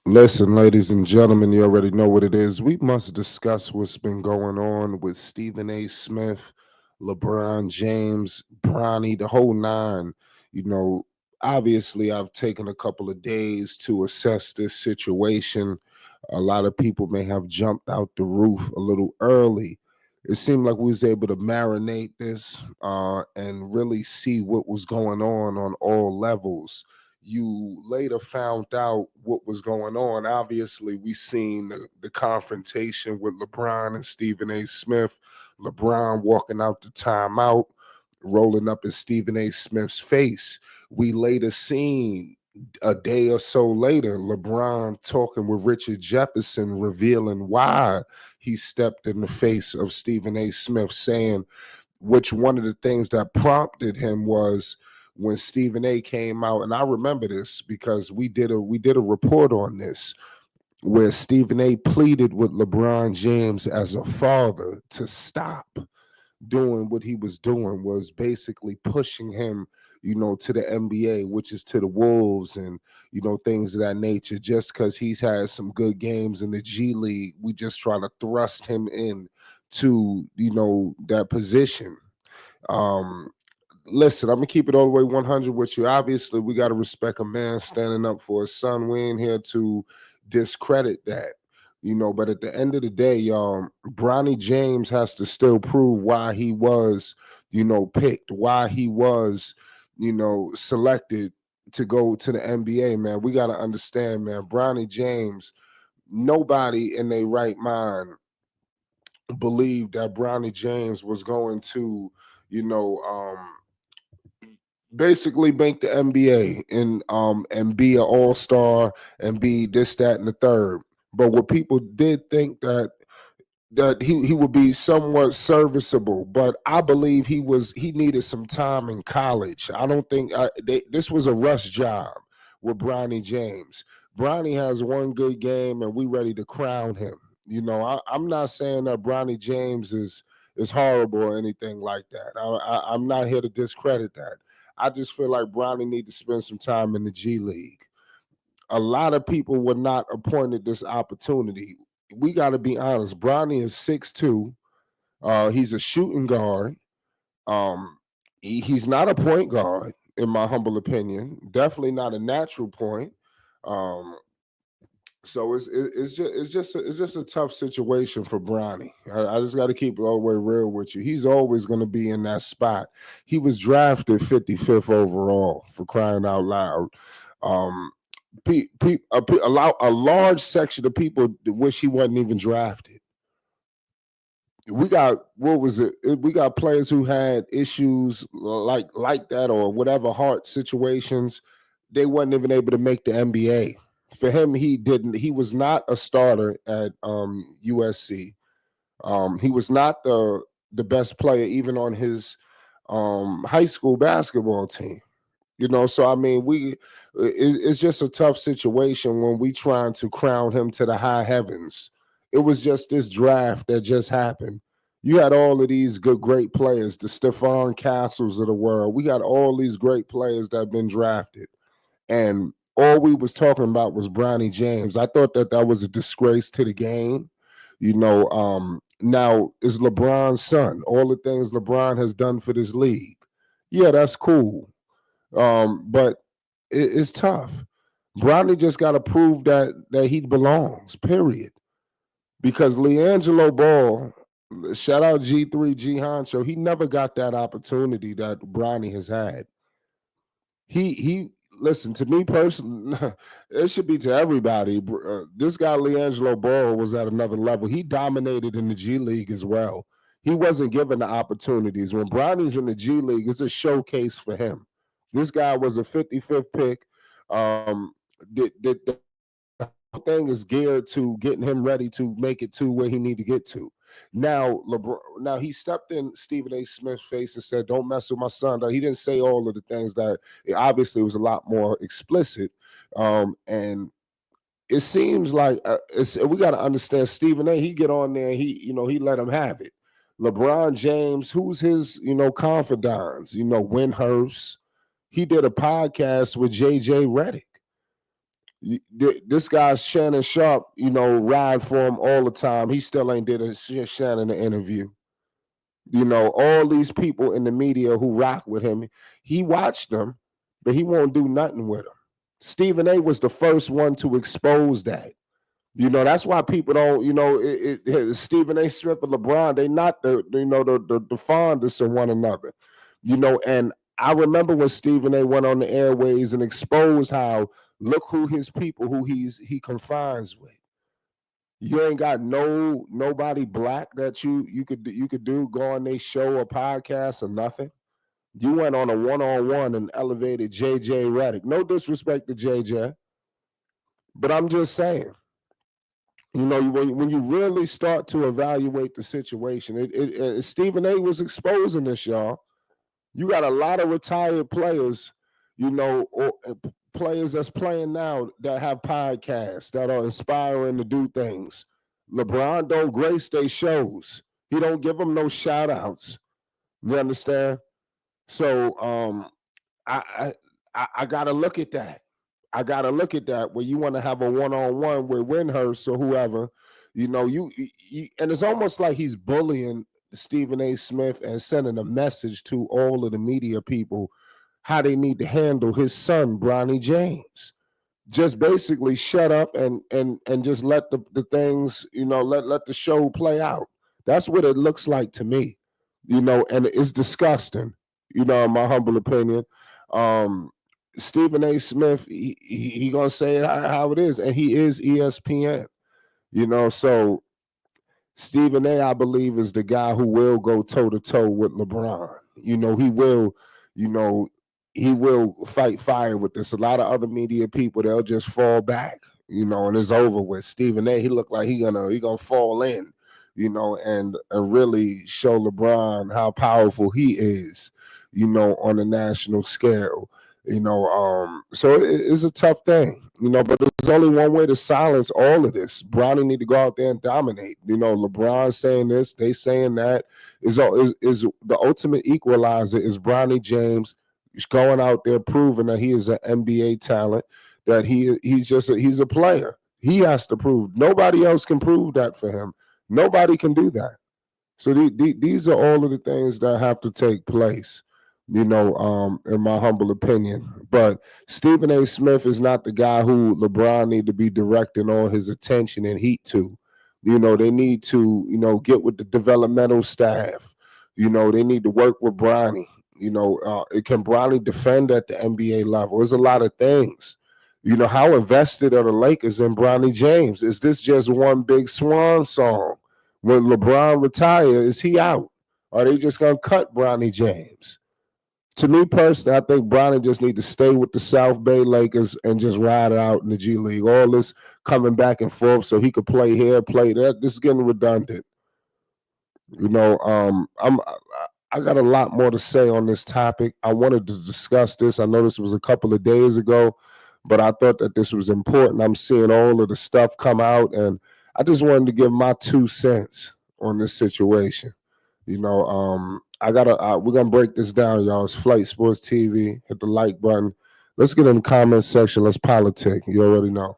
Listen, ladies and gentlemen, you already know what it is. We must discuss what's been going on with Stephen A. Smith, LeBron James, Bronny, the whole nine. You know, obviously, I've taken a couple of days to assess this situation. A lot of people may have jumped out the roof a little early. It seemed like we was able to marinate this and really see what was going on all levels. You later found out what was going on. Obviously, we seen the confrontation with LeBron and Stephen A. Smith. LeBron walking out the timeout, rolling up in Stephen A. Smith's face. We later seen a day or so later, LeBron talking with Richard Jefferson, revealing why he stepped in the face of Stephen A. Smith, saying which one of the things that prompted him was when Stephen A came out, and I remember this because we did a report on this where Stephen A pleaded with LeBron James as a father to stop doing what he was doing, was basically pushing him, to the NBA, which is to the Wolves and, things of that nature. Just because he's had some good games in the G League, we just try to thrust him in to, that position. Um, Listen, I'm gonna keep it all the way 100 with you. Obviously, we got to respect a man standing up for his son. We ain't here to discredit that, But at the end of the day, y'all, Bronny James has to still prove why he was, picked, why he was, selected to go to the NBA. Man, we got to understand, man. Bronny James, nobody in their right mind believed that Bronny James was going to, you know, basically make the NBA and be an all-star and be this, that, and the third. But what people did think that he would be somewhat serviceable, but I believe he needed some time in college. I don't think this was a rush job with Bronny James. Bronny has one good game, and we ready to crown him. I'm not saying that Bronny James is horrible or anything like that. I'm not here to discredit that. I just feel like Bronny need to spend some time in the G League. A lot of people were not appointed this opportunity. We got to be honest. Bronny is 6'2". He's a shooting guard. He's not a point guard, in my humble opinion. Definitely not a natural point. Um, so it's just a tough situation for Bronny. I just got to keep it all the way real with you. He's always going to be in that spot. He was drafted 55th overall, for crying out loud. Um, a large section of people wish he wasn't even drafted. We got, what was it? We got players who had issues like that, or whatever, heart situations. They wasn't even able to make the NBA. For him, he didn't. He was not a starter at USC. He was not the best player even on his high school basketball team. So I mean, it's just a tough situation when we trying to crown him to the high heavens. It was just this draft that just happened. You had all of these great players, the Stephon Castles of the world. We got all these great players that have been drafted, and all we was talking about was Bronny James. I thought that was a disgrace to the game. Now is LeBron's son. All the things LeBron has done for this league. Yeah, that's cool. But it's tough. Bronny just got to prove that he belongs. Period. Because LiAngelo Ball, shout out G3 G Honcho, he never got that opportunity that Bronny has had. He listen, to me personally. It should be to everybody. This guy LiAngelo Ball was at another level. He dominated in the G League as well. He wasn't given the opportunities. When Bronny's in the G League, it's a showcase for him. This guy was a 55th pick. The whole thing is geared to getting him ready to make it to where he need to get to. Now, LeBron, now he stepped in Stephen A. Smith's face and said, "Don't mess with my son." He didn't say all of the things that obviously was a lot more explicit. And it seems like we got to understand Stephen A. He get on there, and he let him have it. LeBron James, who's his confidants, Windhurst. He did a podcast with JJ Redick. This guy's Shannon Sharp, ride for him all the time. He still ain't did a Shannon an interview. All these people in the media who rock with him, he watched them, but he won't do nothing with them. Stephen A was the first one to expose that. That's why people don't, Stephen A. Smith and LeBron, they not the fondest of one another. And I remember when Stephen A went on the airways and exposed how look who his people, who he confines with. You ain't got nobody black that you could do go on their show or podcast or nothing. You went on a one-on-one and elevated JJ Redick. No disrespect to JJ, but I'm just saying, when you really start to evaluate the situation, Stephen A was exposing this, y'all. You got a lot of retired players, or players that's playing now that have podcasts that are inspiring to do things. LeBron don't grace their shows. He don't give them no shout outs. You understand? So I gotta look at that. I gotta look at that where you want to have a one-on-one with Windhurst or whoever, you and it's almost like he's bullying Stephen A. Smith and sending a message to all of the media people how they need to handle his son, Bronny James. Just basically shut up and just let the things, let the show play out. That's what it looks like to me, and it's disgusting, in my humble opinion. Stephen A. Smith, he gonna say it how it is, and he is ESPN, so Stephen A, I believe, is the guy who will go toe to toe with LeBron. He will, you know, he will fight fire with this. A lot of other media people, they'll just fall back, and it's over with. Stephen A, he looked like he gonna fall in, and really show LeBron how powerful he is, on a national scale. So it's a tough thing, but there's only one way to silence all of this. Bronny need to go out there and dominate. LeBron saying this, they saying that. Is the ultimate equalizer is Bronny James going out there proving that he is an NBA talent, that he's a player. He has to prove. Nobody else can prove that for him. Nobody can do that. So these are all of the things that have to take place, in my humble opinion. But Stephen A. Smith is not the guy who LeBron need to be directing all his attention and heat to. They need to, get with the developmental staff. They need to work with Bronny. Can Bronny defend at the NBA level? There's a lot of things. How invested are the Lakers in Bronny James? Is this just one big swan song? When LeBron retires, is he out? Are they just going to cut Bronny James? To me personally, I think Bronny just need to stay with the South Bay Lakers and just ride it out in the G League. All this coming back and forth so he could play here, play there. This is getting redundant. I got a lot more to say on this topic. I wanted to discuss this. I know this was a couple of days ago, but I thought that this was important. I'm seeing all of the stuff come out, and I just wanted to give my 2 cents on this situation. We're gonna break this down, y'all. It's Flight Sports TV. Hit the like button. Let's get in the comment section. Let's politic. You already know.